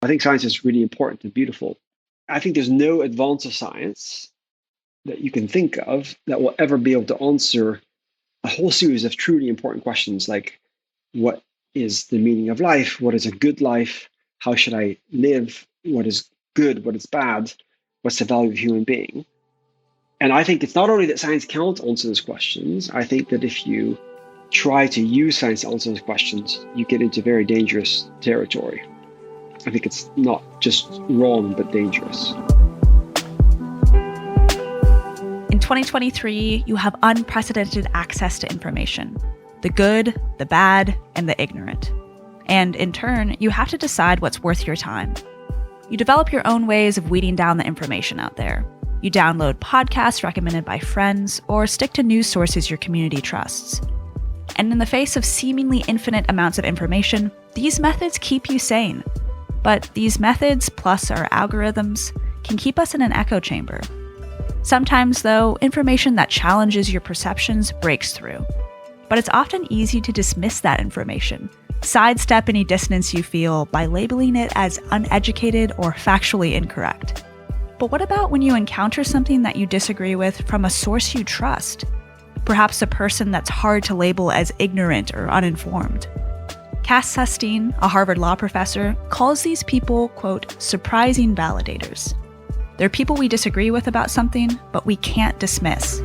I think science is really important and beautiful. I think there's no advance of science that you can think of that will ever be able to answer a whole series of truly important questions like what is the meaning of life? What is a good life? How should I live? What is good? What is bad? What's the value of a human being? And I think it's not only that science can't answer those questions. I think that if you try to use science to answer those questions, you get into very dangerous territory. I think it's not just wrong, but dangerous. In 2023, you have unprecedented access to information, the good, the bad, and the ignorant. And in turn, you have to decide what's worth your time. You develop your own ways of weeding down the information out there. You download podcasts recommended by friends or stick to news sources your community trusts. And in the face of seemingly infinite amounts of information, these methods keep you sane. But these methods, plus our algorithms, can keep us in an echo chamber. Sometimes, though, information that challenges your perceptions breaks through. But it's often easy to dismiss that information, sidestep any dissonance you feel by labeling it as uneducated or factually incorrect. But what about when you encounter something that you disagree with from a source you trust? Perhaps a person that's hard to label as ignorant or uninformed. Cass Sunstein, a Harvard law professor, calls these people, quote, surprising validators. They're people we disagree with about something, but we can't dismiss.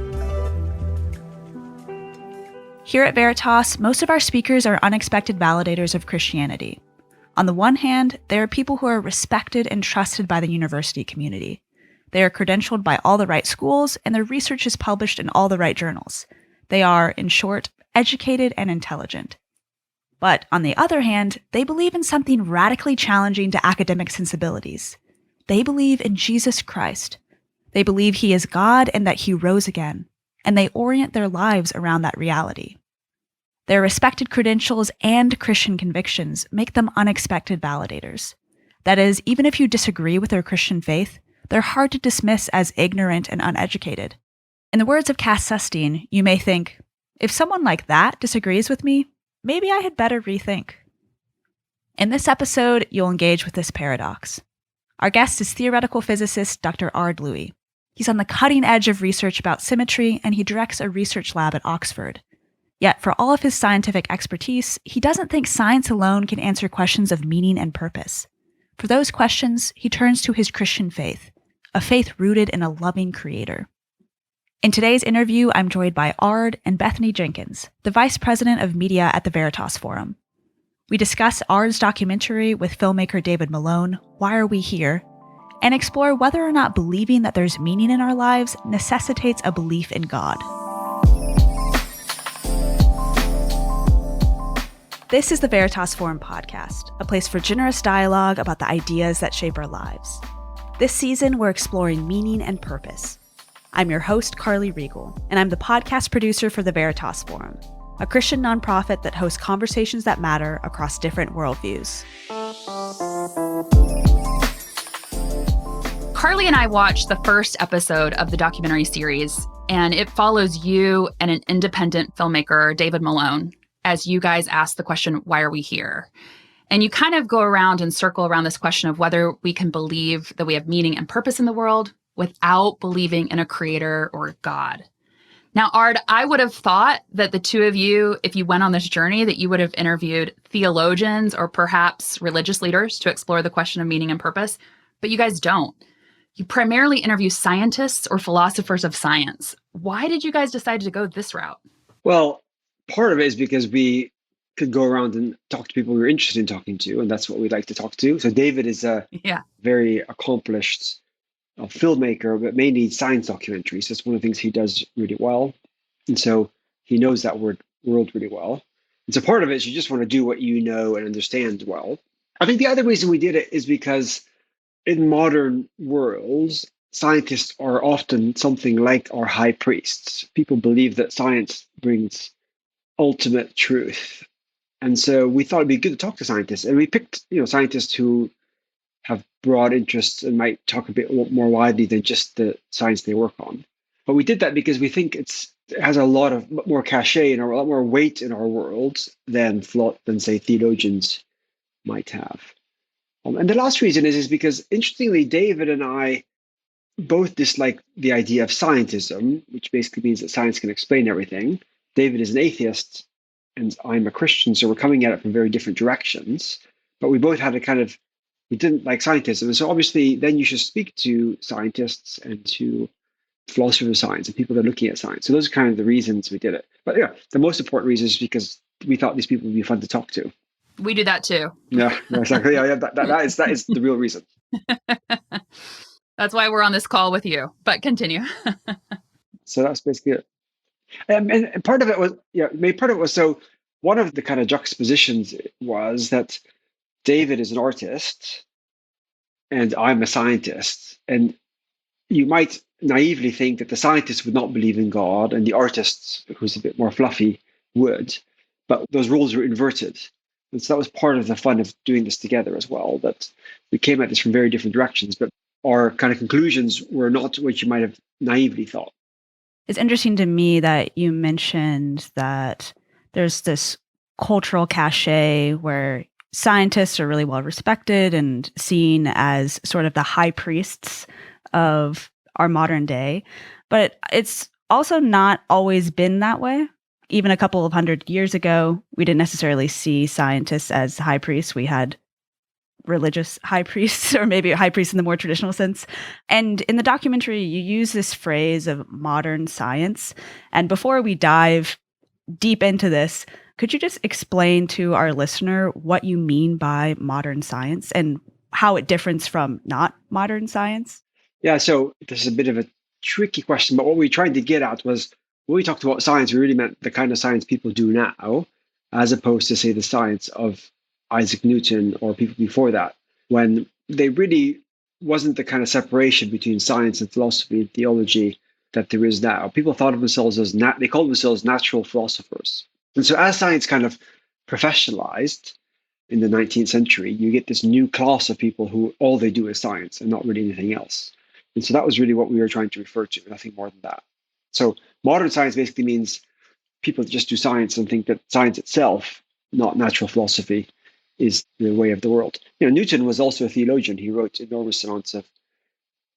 Here at Veritas, most of our speakers are unexpected validators of Christianity. On the one hand, they are people who are respected and trusted by the university community. They are credentialed by all the right schools, and their research is published in all the right journals. They are, in short, educated and intelligent. But on the other hand, they believe in something radically challenging to academic sensibilities. They believe in Jesus Christ. They believe he is God and that he rose again, and they orient their lives around that reality. Their respected credentials and Christian convictions make them unexpected validators. That is, even if you disagree with their Christian faith, they're hard to dismiss as ignorant and uneducated. In the words of Cass Sunstein, you may think, if someone like that disagrees with me, maybe I had better rethink. In this episode, you'll engage with this paradox. Our guest is theoretical physicist Dr. Ard Louis. He's on the cutting edge of research about symmetry, and he directs a research lab at Oxford. Yet, for all of his scientific expertise, he doesn't think science alone can answer questions of meaning and purpose. For those questions, he turns to his Christian faith, a faith rooted in a loving creator. In today's interview, I'm joined by Ard and Bethany Jenkins, the Vice President of Media at the Veritas Forum. We discuss Ard's documentary with filmmaker David Malone, Why Are We Here?, and explore whether or not believing that there's meaning in our lives necessitates a belief in God. This is the Veritas Forum podcast, a place for generous dialogue about the ideas that shape our lives. This season, we're exploring meaning and purpose. I'm your host, Carly Regal, and I'm the podcast producer for the Veritas Forum, a Christian nonprofit that hosts conversations that matter across different worldviews. Carly and I watched the first episode of the documentary series, and it follows you and an independent filmmaker, David Malone, as you guys ask the question, why are we here? And you kind of go around and circle around this question of whether we can believe that we have meaning and purpose in the world without believing in a creator or God. Now, Ard, I would have thought that the two of you, if you went on this journey, that you would have interviewed theologians or perhaps religious leaders to explore the question of meaning and purpose, but you guys don't. You primarily interview scientists or philosophers of science. Why did you guys decide to go this route? Well, part of it is because we could go around and talk to people we were interested in talking to, and that's what we'd like to talk to. So David is a very accomplished filmmaker, but mainly science documentaries. That's one of the things he does really well. And so he knows that world really well. And so part of it is you just want to do what you know and understand well. I think the other reason we did it is because in modern worlds, scientists are often something like our high priests. People believe that science brings ultimate truth. And so we thought it'd be good to talk to scientists. And we picked, scientists who have broad interests and might talk a bit more widely than just the science they work on. But we did that because we think it has a lot more cachet and a lot more weight in our world than say theologians might have. And the last reason is because, interestingly, David and I both dislike the idea of scientism, which basically means that science can explain everything. David is an atheist and I'm a Christian, so we're coming at it from very different directions. But we both had we didn't like scientism. And so obviously then you should speak to scientists and to philosophers of science and people that are looking at science. So those are kind of the reasons we did it. But yeah, the most important reason is because we thought these people would be fun to talk to. We do that too. Yeah, exactly. Yeah, that is the real reason. That's why we're on this call with you. But continue. So that's basically it. And part of it was so one of the kind of juxtapositions was that David is an artist and I'm a scientist. And you might naively think that the scientist would not believe in God and the artist, who's a bit more fluffy, would. But those roles were inverted. And so that was part of the fun of doing this together as well, that we came at this from very different directions, but our kind of conclusions were not what you might have naively thought. It's interesting to me that you mentioned that there's this cultural cachet where scientists are really well respected and seen as sort of the high priests of our modern day. But it's also not always been that way. Even a couple of 100 years ago, we didn't necessarily see scientists as high priests. We had religious high priests, or maybe high priests in the more traditional sense. And in the documentary, you use this phrase of modern science. And before we dive deep into this, could you just explain to our listener what you mean by modern science and how it differs from not modern science? Yeah, so this is a bit of a tricky question, but what we tried to get at was when we talked about science, we really meant the kind of science people do now, as opposed to, say, the science of Isaac Newton or people before that, when they really wasn't the kind of separation between science and philosophy and theology that there is now. People thought of themselves as, they called themselves natural philosophers. And so as science kind of professionalized in the 19th century, you get this new class of people who all they do is science and not really anything else. And so that was really what we were trying to refer to, nothing more than that. So modern science basically means people that just do science and think that science itself, not natural philosophy, is the way of the world. You know, Newton was also a theologian. He wrote enormous amounts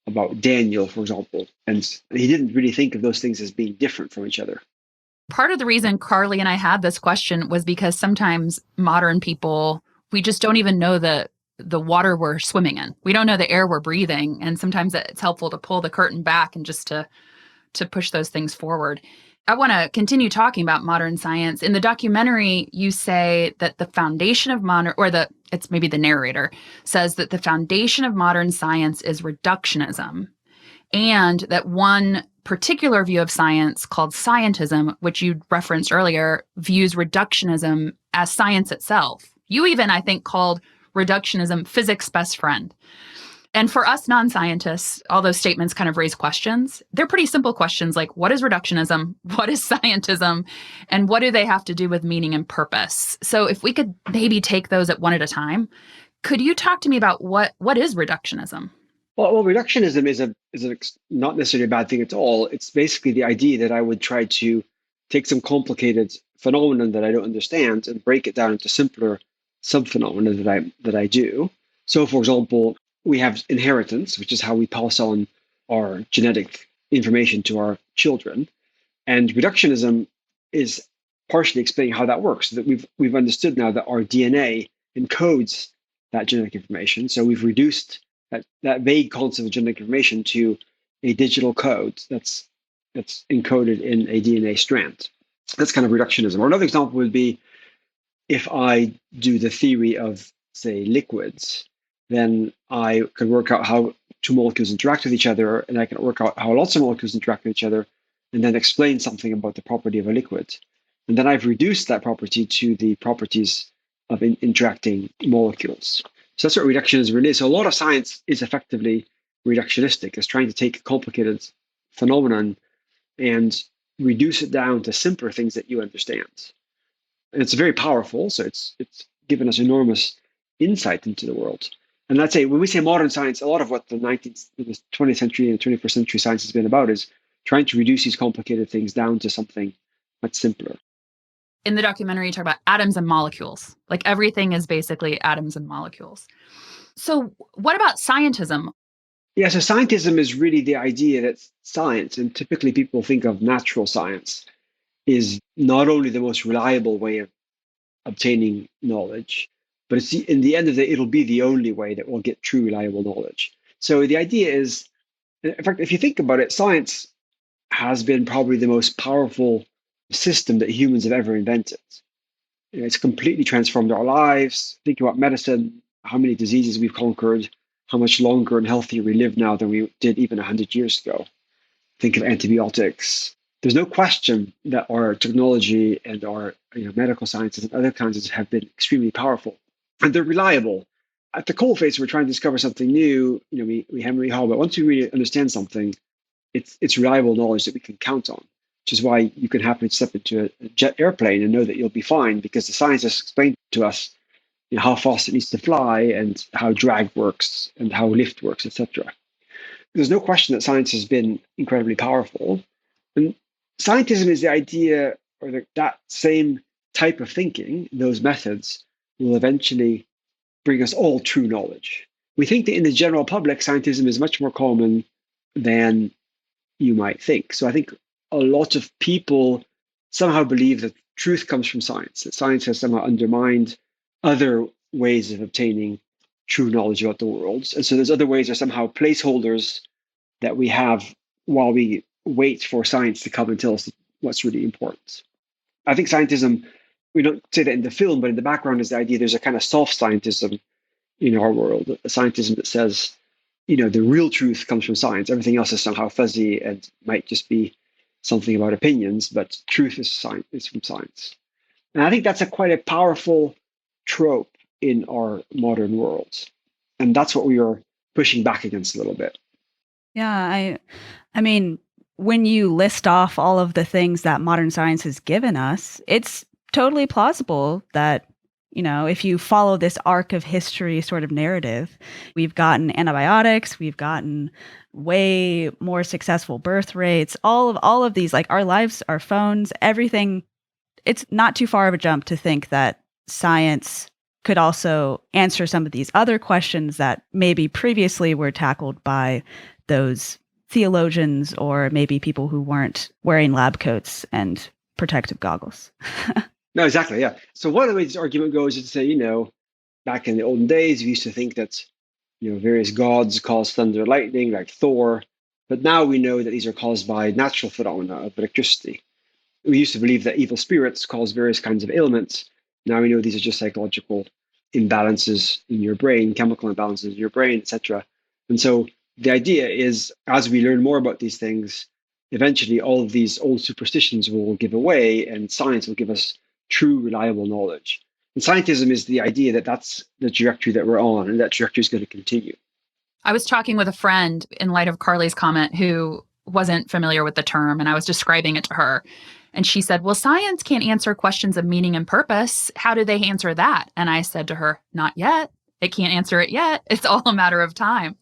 about Daniel, for example, and he didn't really think of those things as being different from each other. Part of the reason Carly and I had this question was because sometimes modern people, we just don't even know the water we're swimming in. We don't know the air we're breathing. And sometimes it's helpful to pull the curtain back and just to push those things forward. I want to continue talking about modern science. In the documentary, you say that the foundation of modern, it's maybe the narrator, says that the foundation of modern science is reductionism. And that one particular view of science called scientism, which you referenced earlier, views reductionism as science itself. You even, I think, called reductionism physics' best friend. And for us non-scientists, all those statements kind of raise questions. They're pretty simple questions like, what is reductionism? What is scientism? And what do they have to do with meaning and purpose? So if we could maybe take those at one at a time, could you talk to me about what is reductionism? Well, reductionism is not necessarily a bad thing at all. It's basically the idea that I would try to take some complicated phenomenon that I don't understand and break it down into simpler subphenomena that I do. So, for example, we have inheritance, which is how we pass on our genetic information to our children, and reductionism is partially explaining how that works. So that we've understood now that our DNA encodes that genetic information. So we've reduced that vague concept of genetic information to a digital code that's encoded in a DNA strand. That's kind of reductionism. Or another example would be if I do the theory of, say, liquids, then I can work out how two molecules interact with each other, and I can work out how lots of molecules interact with each other, and then explain something about the property of a liquid. And then I've reduced that property to the properties of interacting molecules. So that's what reductionism really is. So a lot of science is effectively reductionistic. It's trying to take a complicated phenomenon and reduce it down to simpler things that you understand. And it's very powerful. So it's given us enormous insight into the world. And let's say when we say modern science, a lot of what the 20th century and 21st century science has been about is trying to reduce these complicated things down to something much simpler. In the documentary, you talk about atoms and molecules. Like everything is basically atoms and molecules. So what about scientism? Yeah, so scientism is really the idea that science, and typically people think of natural science, is not only the most reliable way of obtaining knowledge, but in the end of the day, it'll be the only way that we'll get true reliable knowledge. So the idea is, in fact, if you think about it, science has been probably the most powerful system that humans have ever invented. It's completely transformed our lives. Think about medicine, how many diseases we've conquered, how much longer and healthier we live now than we did even 100 years ago. Think of antibiotics. There's no question that our technology and our medical sciences and other sciences have been extremely powerful, and they're reliable. At the coalface, we're trying to discover something new. We hem and we haw, but once we really understand something, it's reliable knowledge that we can count on. Which is why you can happily step into a jet airplane and know that you'll be fine because the scientists explain to us how fast it needs to fly and how drag works and how lift works, etc. There's no question that science has been incredibly powerful. And scientism is the idea, or that same type of thinking, those methods, will eventually bring us all true knowledge. We think that in the general public, scientism is much more common than you might think. So I think a lot of people somehow believe that truth comes from science, that science has somehow undermined other ways of obtaining true knowledge about the world. And so those other ways are somehow placeholders that we have while we wait for science to come and tell us what's really important. I think scientism, we don't say that in the film, but in the background is the idea there's a kind of soft scientism in our world, a scientism that says, the real truth comes from science. Everything else is somehow fuzzy and might just be something about opinions, but truth is from science. And I think that's quite a powerful trope in our modern world. And that's what we are pushing back against a little bit. Yeah, I mean, when you list off all of the things that modern science has given us, it's totally plausible that, if you follow this arc of history sort of narrative, we've gotten antibiotics, we've gotten way more successful birth rates, all of these, like our lives, our phones, everything. It's not too far of a jump to think that science could also answer some of these other questions that maybe previously were tackled by those theologians or maybe people who weren't wearing lab coats and protective goggles. No, exactly. Yeah. So one of the ways this argument goes is to say, back in the olden days, we used to think that, various gods caused thunder and lightning, like Thor. But now we know that these are caused by natural phenomena of electricity. We used to believe that evil spirits cause various kinds of ailments. Now we know these are just psychological imbalances in your brain, chemical imbalances in your brain, etc. And so the idea is, as we learn more about these things, eventually all of these old superstitions will give away and science will give us true, reliable knowledge. And scientism is the idea that that's the trajectory that we're on, and that trajectory is going to continue. I was talking with a friend in light of Carly's comment who wasn't familiar with the term, and I was describing it to her. And she said, well, science can't answer questions of meaning and purpose. How do they answer that? And I said to her, not yet. It can't answer it yet. It's all a matter of time.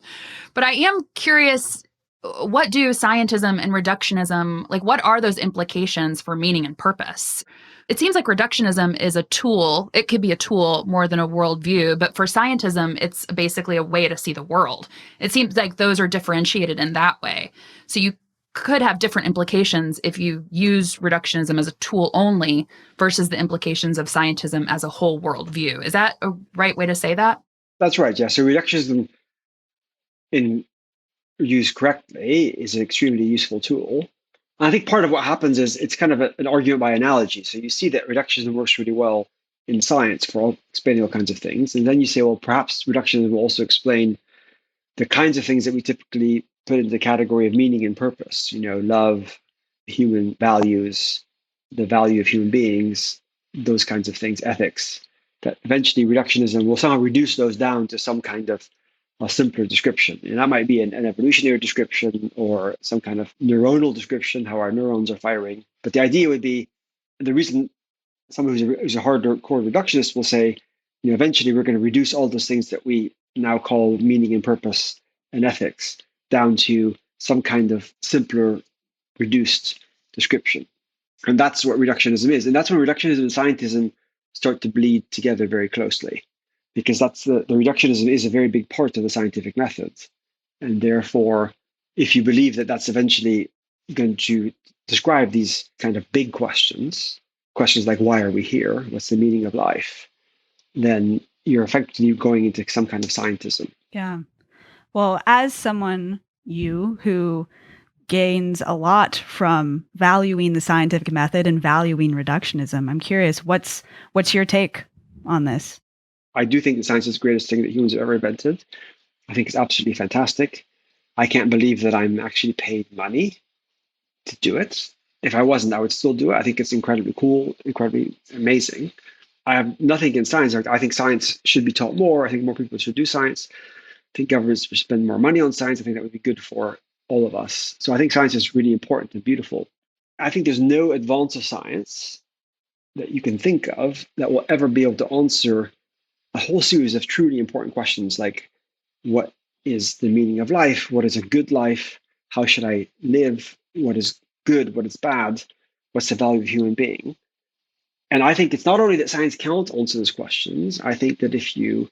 But I am curious, what do scientism and reductionism, what are those implications for meaning and purpose? It seems like reductionism is a tool. It could be a tool more than a worldview, but for scientism, it's basically a way to see the world. It seems like those are differentiated in that way. So you could have different implications if you use reductionism as a tool only versus the implications of scientism as a whole worldview. Is that a right way to say that? That's right, yeah. So reductionism, in used correctly, is an extremely useful tool. And I think part of what happens is it's kind of an argument by analogy. So you see that reductionism works really well in science for explaining all kinds of things. And then you say, well, perhaps reductionism will also explain the kinds of things that we typically put into the category of meaning and purpose, love, human values, the value of human beings, those kinds of things, ethics, that eventually reductionism will somehow reduce those down to some kind of a simpler description. And that might be an evolutionary description or some kind of neuronal description, how our neurons are firing. But the idea would be, the reason someone who's a hardcore reductionist will say, eventually we're going to reduce all those things that we now call meaning and purpose and ethics down to some kind of simpler, reduced description. And that's what reductionism is. And that's when reductionism and scientism start to bleed together very closely. because that's the reductionism is a very big part of the scientific method. And therefore, if you believe that that's eventually going to describe these kind of big questions like why are we here? What's the meaning of life? Then you're effectively going into some kind of scientism. Yeah. Well, as someone who gains a lot from valuing the scientific method and valuing reductionism, I'm curious, what's your take on this? I do think that science is the greatest thing that humans have ever invented. I think it's absolutely fantastic. I can't believe that I'm actually paid money to do it. If I wasn't, I would still do it. I think it's incredibly cool, incredibly amazing. I have nothing against science. I think science should be taught more. I think more people should do science. I think governments should spend more money on science. I think that would be good for all of us. So I think science is really important and beautiful. I think there's no advance of science that you can think of that will ever be able to answer a whole series of truly important questions like what is the meaning of life? What is a good life? How should I live? What is good? What is bad? What's the value of a human being? And I think it's not only that science can't answer those questions. I think that if you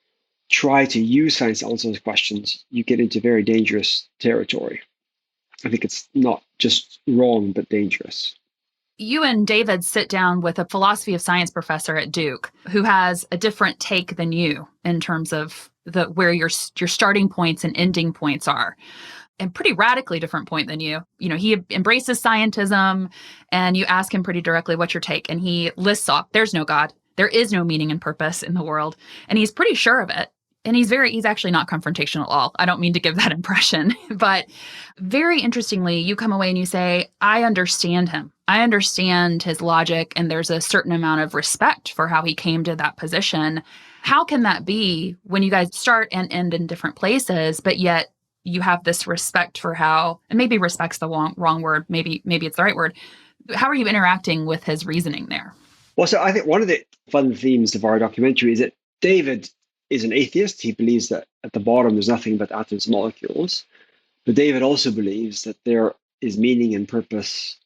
try to use science to answer those questions, you get into very dangerous territory. I think it's not just wrong, but dangerous. You and David sit down with a philosophy of science professor at Duke who has a different take than you in terms of where your starting points and ending points are. And pretty radically different point than you. You know, he embraces scientism, and you ask him pretty directly, what's your take? And he lists off, there's no God. There is no meaning and purpose in the world. And he's pretty sure of it. And he's actually not confrontational at all. I don't mean to give that impression, but very interestingly, you come away and you say, I understand him. I understand his logic, and there's a certain amount of respect for how he came to that position. How can that be when you guys start and end in different places, but yet you have this respect for how, and maybe respect's the wrong word, maybe it's the right word. How are you interacting with his reasoning there? Well, so I think one of the fun themes of our documentary is that David is an atheist. He believes that at the bottom there's nothing but atoms and molecules. But David also believes that there is meaning and purpose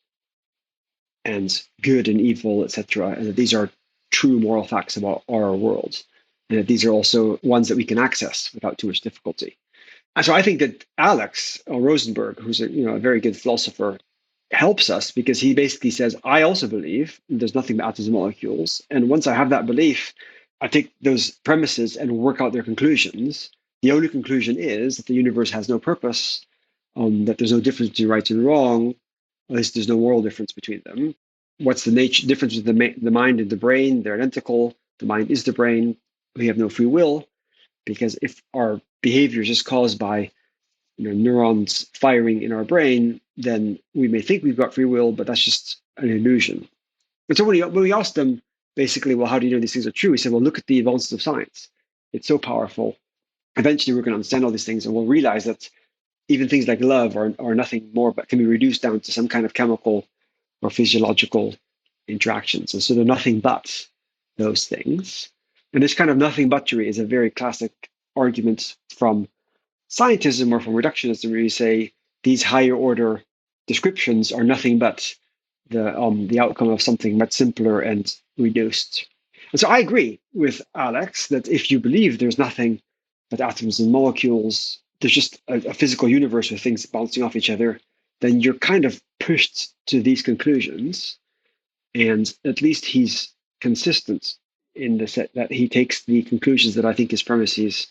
and good and evil, etc., and that these are true moral facts about our world, and that these are also ones that we can access without too much difficulty. And so I think that Alex Rosenberg, who's a very good philosopher, helps us because he basically says, I also believe there's nothing but atoms and molecules. And once I have that belief, I take those premises and work out their conclusions. The only conclusion is that the universe has no purpose, that there's no difference between right and wrong, at least there's no moral difference between them. What's the difference with the mind and the brain? They're identical. The mind is the brain. We have no free will, because if our behavior is just caused by neurons firing in our brain, then we may think we've got free will, but that's just an illusion. And so when we asked them, basically, well, how do you know these things are true? We said, well, look at the advances of science. It's so powerful. Eventually, we're going to understand all these things, and we'll realize that even things like love are nothing more, but can be reduced down to some kind of chemical or physiological interactions. And so they're nothing but those things. And this kind of nothing buttery is a very classic argument from scientism or from reductionism, where you say these higher order descriptions are nothing but the outcome of something much simpler and reduced. And so I agree with Alex that if you believe there's nothing but atoms and molecules, there's just a physical universe with things bouncing off each other, then you're kind of pushed to these conclusions. And at least he's consistent in the set that he takes the conclusions that I think his premises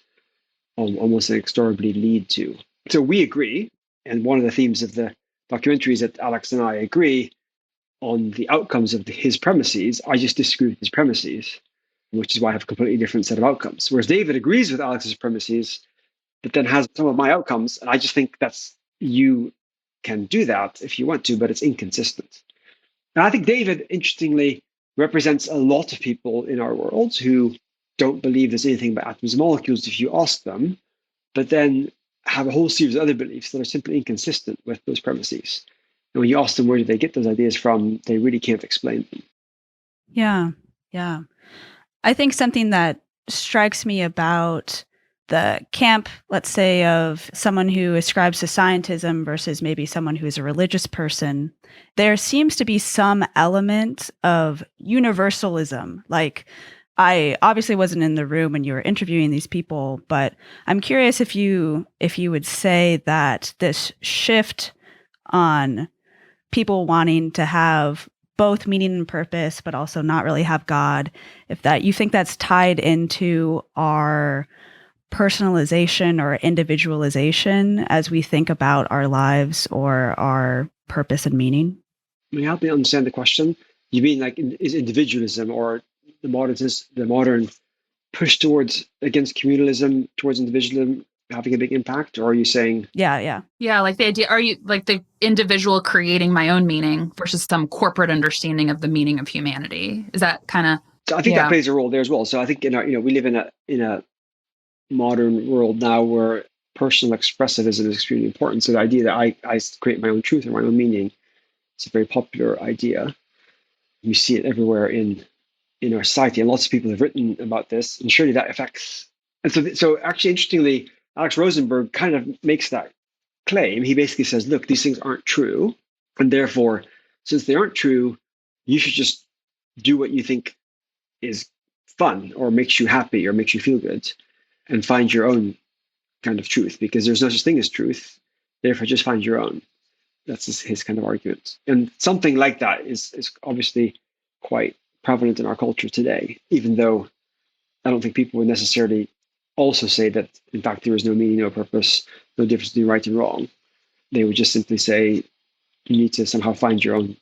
almost inexorably lead to. So we agree, and one of the themes of the documentary is that Alex and I agree on the outcomes of his premises. I just disagree with his premises, which is why I have a completely different set of outcomes. Whereas David agrees with Alex's premises, but then has some of my outcomes, and I just think you can do that if you want to, but it's inconsistent. And I think David, interestingly, represents a lot of people in our world who don't believe there's anything but atoms and molecules if you ask them, but then have a whole series of other beliefs that are simply inconsistent with those premises. And when you ask them where do they get those ideas from, they really can't explain them. Yeah. I think something that strikes me about the camp, let's say, of someone who ascribes to scientism versus maybe someone who is a religious person, there seems to be some element of universalism. Like I obviously wasn't in the room when you were interviewing these people, but I'm curious if you would say that this shift on people wanting to have both meaning and purpose, but also not really have God, if that you think that's tied into our personalization or individualization as we think about our lives or our purpose and meaning? May you help me understand the question? You mean like is individualism or the modern push towards against communalism, towards individualism having a big impact, or are you saying yeah, like the idea, are you like the individual creating my own meaning versus some corporate understanding of the meaning of humanity? Is that kind of so I think that plays a role there as well. So I think we live in a modern world now where personal expressivism is extremely important. So the idea that I create my own truth or my own meaning, it's a very popular idea. You see it everywhere in our society, and lots of people have written about this, and surely that affects. And so actually, interestingly, Alex Rosenberg kind of makes that claim. He basically says, look, these things aren't true, and therefore, since they aren't true, you should just do what you think is fun or makes you happy or makes you feel good, and find your own kind of truth, because there's no such thing as truth. Therefore, just find your own. That's his kind of argument. And something like that is obviously quite prevalent in our culture today, even though I don't think people would necessarily also say that, in fact, there is no meaning, no purpose, no difference between right and wrong. They would just simply say, you need to somehow find your own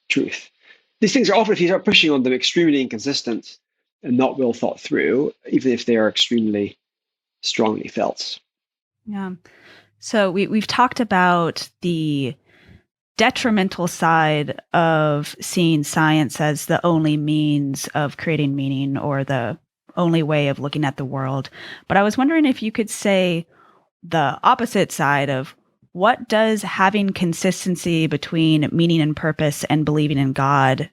truth. These things are often, if you start pushing on them, extremely inconsistent and not well thought through, even if they are extremely strongly felt. Yeah. So we've talked about the detrimental side of seeing science as the only means of creating meaning or the only way of looking at the world. But I was wondering if you could say the opposite side of what does having consistency between meaning and purpose and believing in God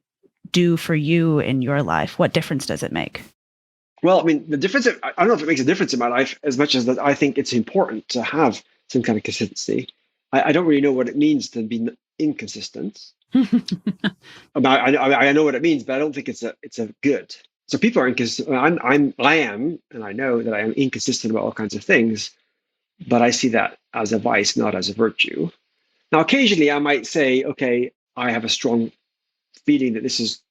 do for you in your life? What difference does it make? Well, I mean, the difference, I don't know if it makes a difference in my life as much as that I think it's important to have some kind of consistency. I don't really know what it means to be inconsistent. I know what it means, but I don't think it's a good. So people are inconsistent. I am, and I know that I am inconsistent about all kinds of things, but I see that as a vice, not as a virtue. Now, occasionally I might say, okay, I have a strong feeling that this is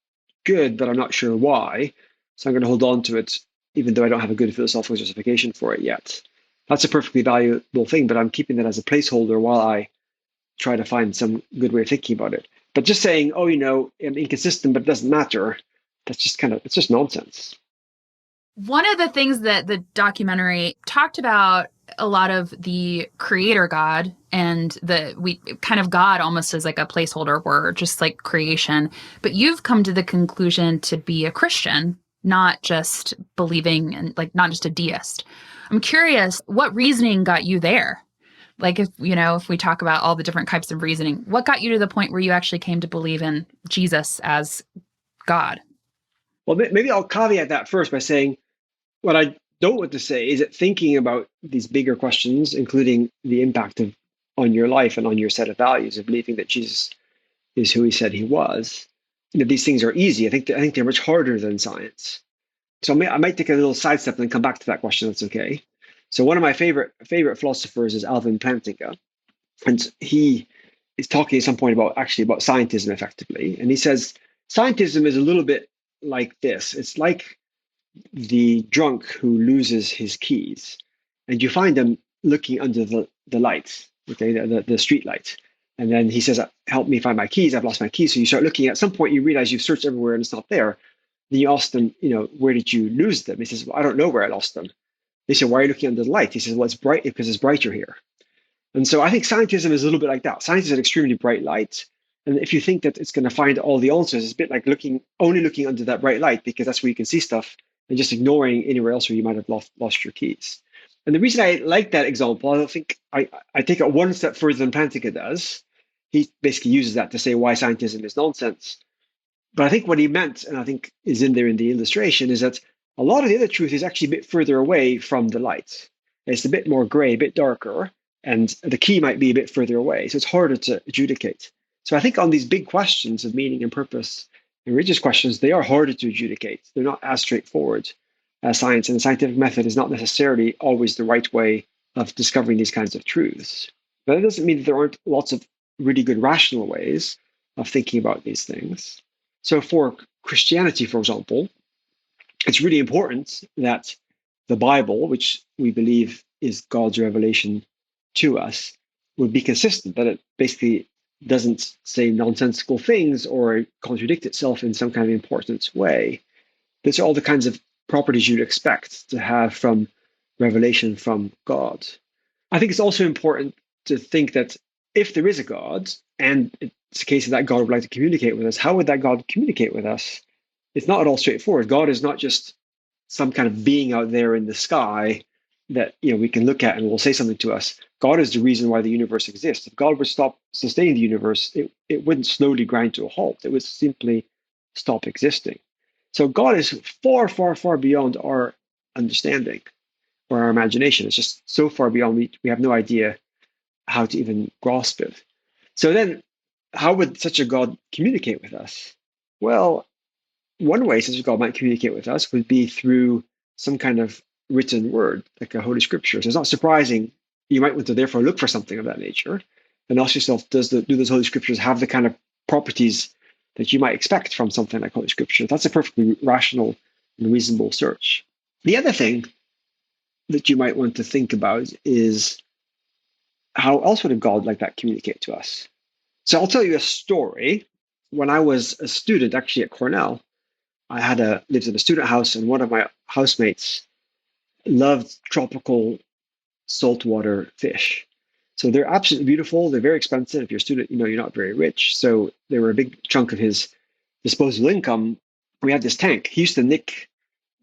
good, but I'm not sure why. So I'm going to hold on to it, even though I don't have a good philosophical justification for it yet. That's a perfectly valuable thing, but I'm keeping that as a placeholder while I try to find some good way of thinking about it. But just saying, oh, I'm inconsistent, but it doesn't matter. That's just it's just nonsense. One of the things that the documentary talked about a lot of the creator God and we kind of God almost as like a placeholder word, just like creation. But you've come to the conclusion to be a Christian, not just believing and like not just a deist. I'm curious, what reasoning got you there? Like if we talk about all the different types of reasoning, what got you to the point where you actually came to believe in Jesus as God? Well, maybe I'll caveat that first by saying what I don't want to say is that thinking about these bigger questions, including the impact on your life and on your set of values of believing that Jesus is who he said he was, these things are easy. I think they're much harder than science. So I might take a little sidestep and then come back to that question. That's okay. So one of my favorite philosophers is Alvin Plantinga, and he is talking at some point about scientism effectively, and he says scientism is a little bit like this. It's like the drunk who loses his keys, and you find them looking under the lights, okay, the street light. And then he says, help me find my keys. I've lost my keys. So you start looking. At some point, you realize you've searched everywhere and it's not there. Then you ask them, where did you lose them? He says, well, I don't know where I lost them. They said, why are you looking under the light? He says, well, it's bright because it's brighter here. And so I think scientism is a little bit like that. Science is an extremely bright light. And if you think that it's going to find all the answers, it's a bit like only looking under that bright light because that's where you can see stuff, and just ignoring anywhere else where you might have lost your keys. And the reason I like that example, I don't think I take it one step further than Plantinga does. He basically uses that to say why scientism is nonsense. But I think what he meant, and I think is in there in the illustration, is that a lot of the other truth is actually a bit further away from the light. It's a bit more gray, a bit darker, and the key might be a bit further away. So it's harder to adjudicate. So I think on these big questions of meaning and purpose and religious questions, they are harder to adjudicate. They're not as straightforward as science, and the scientific method is not necessarily always the right way of discovering these kinds of truths. But that doesn't mean that there aren't lots of really good rational ways of thinking about these things. So for Christianity, for example, it's really important that the Bible, which we believe is God's revelation to us, would be consistent, that it basically doesn't say nonsensical things or contradict itself in some kind of important way. These are all the kinds of properties you'd expect to have from revelation from God. I think it's also important to think that if there is a God, and it's a case that God would like to communicate with us, how would that God communicate with us? It's not at all straightforward. God is not just some kind of being out there in the sky that we can look at and will say something to us. God is the reason why the universe exists. If God would stop sustaining the universe, it wouldn't slowly grind to a halt. It would simply stop existing. So God is far, far, far beyond our understanding or our imagination. It's just so far beyond, we have no idea how to even grasp it. So then, how would such a God communicate with us? Well, one way such a God might communicate with us would be through some kind of written word, like a Holy Scripture. So it's not surprising. You might want to therefore look for something of that nature and ask yourself, do those Holy Scriptures have the kind of properties that you might expect from something like Holy Scripture? That's a perfectly rational and reasonable search. The other thing that you might want to think about is, how else would a God like that communicate to us? So I'll tell you a story. When I was a student, actually at Cornell, I lived in a student house, and one of my housemates loved tropical saltwater fish. So they're absolutely beautiful. They're very expensive. If you're a student, you're not very rich. So they were a big chunk of his disposable income. We had this tank. He used to nick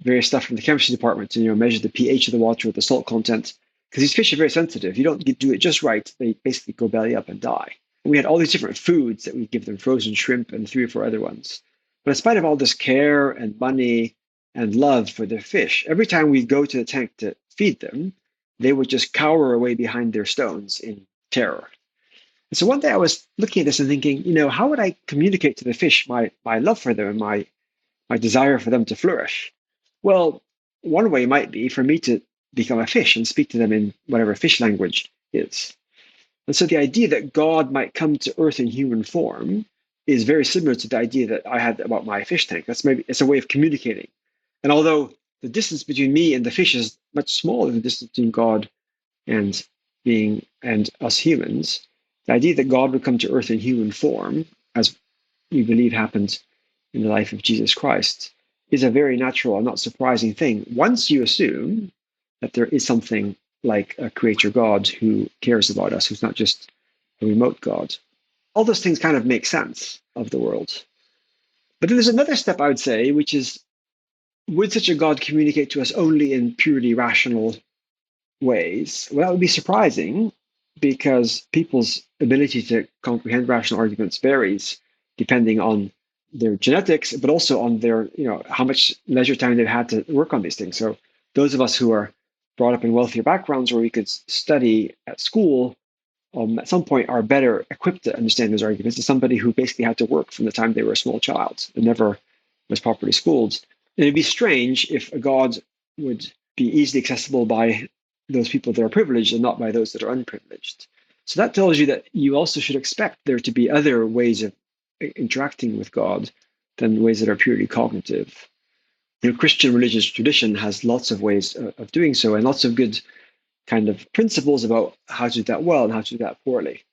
various stuff from the chemistry department to measure the pH of the water or the salt content, because these fish are very sensitive. You don't do it just right, they basically go belly up and die. And we had all these different foods that we give them: frozen shrimp and 3 or 4 other ones. But in spite of all this care and money and love for the fish, every time we'd go to the tank to feed them, they would just cower away behind their stones in terror. And so one day I was looking at this and thinking, how would I communicate to the fish my love for them and my desire for them to flourish? Well, one way might be for me to become a fish and speak to them in whatever fish language is. And so the idea that God might come to earth in human form is very similar to the idea that I had about my fish tank. It's a way of communicating. And although the distance between me and the fish is much smaller than the distance between God and us humans, the idea that God would come to earth in human form, as we believe happened in the life of Jesus Christ, is a very natural and not surprising thing once you assume that there is something like a creator God who cares about us, who's not just a remote God. All those things kind of make sense of the world. But then there's another step, I would say, which is, would such a God communicate to us only in purely rational ways? Well, that would be surprising, because people's ability to comprehend rational arguments varies depending on their genetics, but also on their, how much leisure time they've had to work on these things. So those of us who are brought up in wealthier backgrounds where we could study at school, at some point are better equipped to understand those arguments than somebody who basically had to work from the time they were a small child and never was properly schooled. And it'd be strange if a God would be easily accessible by those people that are privileged and not by those that are unprivileged. So that tells you that you also should expect there to be other ways of interacting with God than ways that are purely cognitive. Christian religious tradition has lots of ways of doing so, and lots of good kind of principles about how to do that well and how to do that poorly.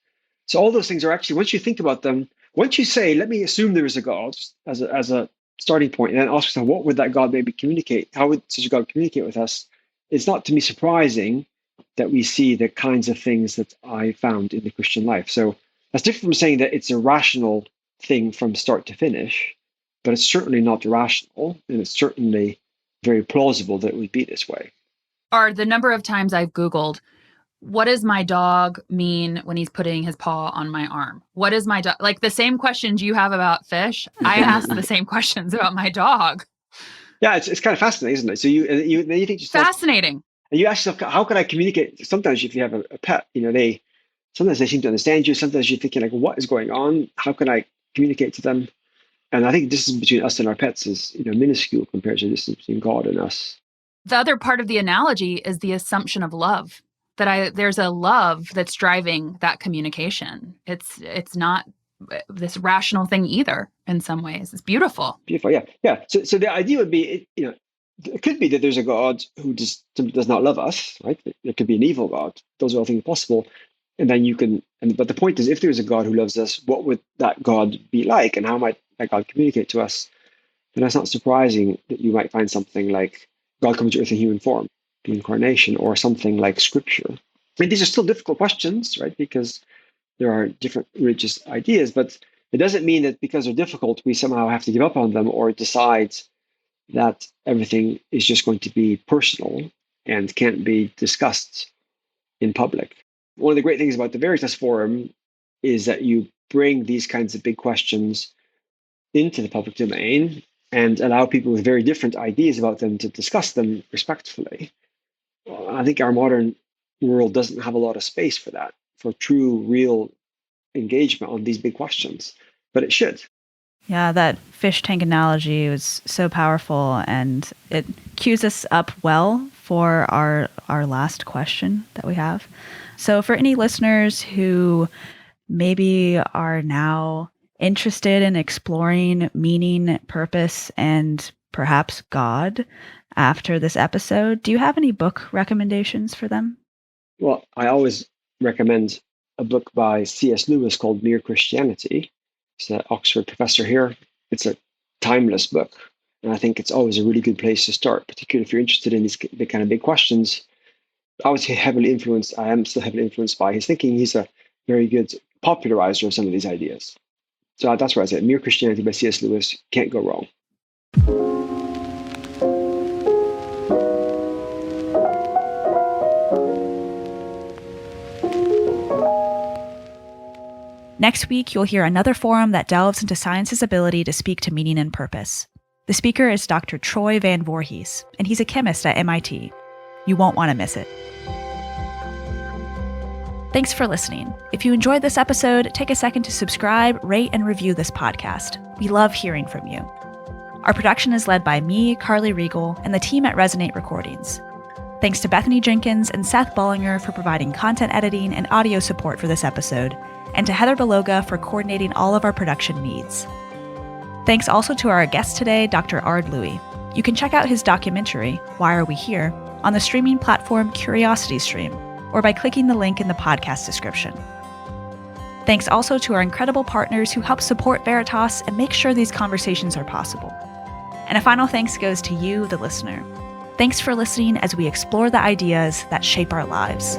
So all those things are actually, once you think about them, once you say, let me assume there is a God as a starting point, and then ask yourself, what would that God maybe communicate? How would such a God communicate with us? It's not to me surprising that we see the kinds of things that I found in the Christian life. So that's different from saying that it's a rational thing from start to finish, but it's certainly not irrational, and it's certainly very plausible that it would be this way. Ard, the number of times I've Googled, what does my dog mean when he's putting his paw on my arm? What is my dog? Like the same questions you have about fish, I ask the same questions about my dog. Yeah, it's kind of fascinating, isn't it? So you think just fascinating. And you ask yourself, how can I communicate? Sometimes if you have a pet, sometimes they seem to understand you. Sometimes you're thinking like, what is going on? How can I communicate to them? And I think the distance between us and our pets is, minuscule compared to the distance between God and us. The other part of the analogy is the assumption of love, that there's a love that's driving that communication. It's not this rational thing either in some ways. It's beautiful. Beautiful, yeah. Yeah. So the idea would be, it could be that there's a God who just simply does not love us, right? There could be an evil God. Those are all things possible. And then but the point is, if there's a God who loves us, what would that God be like? And how might that God communicate to us? And that's not surprising that you might find something like God coming to earth in human form, the incarnation, or something like scripture. And these are still difficult questions, right? Because there are different religious ideas, but it doesn't mean that because they're difficult, we somehow have to give up on them or decide that everything is just going to be personal and can't be discussed in public. One of the great things about the Veritas Forum is that you bring these kinds of big questions into the public domain and allow people with very different ideas about them to discuss them respectfully. I think our modern world doesn't have a lot of space for that, for true, real engagement on these big questions, but it should. Yeah, that fish tank analogy was so powerful, and it cues us up well for our last question that we have. So for any listeners who maybe are now interested in exploring meaning, purpose, and perhaps God after this episode, do you have any book recommendations for them? Well, I always recommend a book by C.S. Lewis called Mere Christianity. He's an Oxford professor here. It's a timeless book, and I think it's always a really good place to start, particularly if you're interested in these kind of big questions. I am still heavily influenced by his thinking. He's a very good popularizer of some of these ideas. So that's where I say Mere Christianity by C.S. Lewis, can't go wrong. Next week, you'll hear another forum that delves into science's ability to speak to meaning and purpose. The speaker is Dr. Troy Van Voorhees, and he's a chemist at MIT. You won't want to miss it. Thanks for listening. If you enjoyed this episode, take a second to subscribe, rate, and review this podcast. We love hearing from you. Our production is led by me, Carly Regal, and the team at Resonate Recordings. Thanks to Bethany Jenkins and Seth Bollinger for providing content editing and audio support for this episode, and to Heather Beloga for coordinating all of our production needs. Thanks also to our guest today, Dr. Ard Louis. You can check out his documentary, Why Are We Here?, on the streaming platform CuriosityStream, or by clicking the link in the podcast description. Thanks also to our incredible partners who help support Veritas and make sure these conversations are possible. And a final thanks goes to you, the listener. Thanks for listening as we explore the ideas that shape our lives.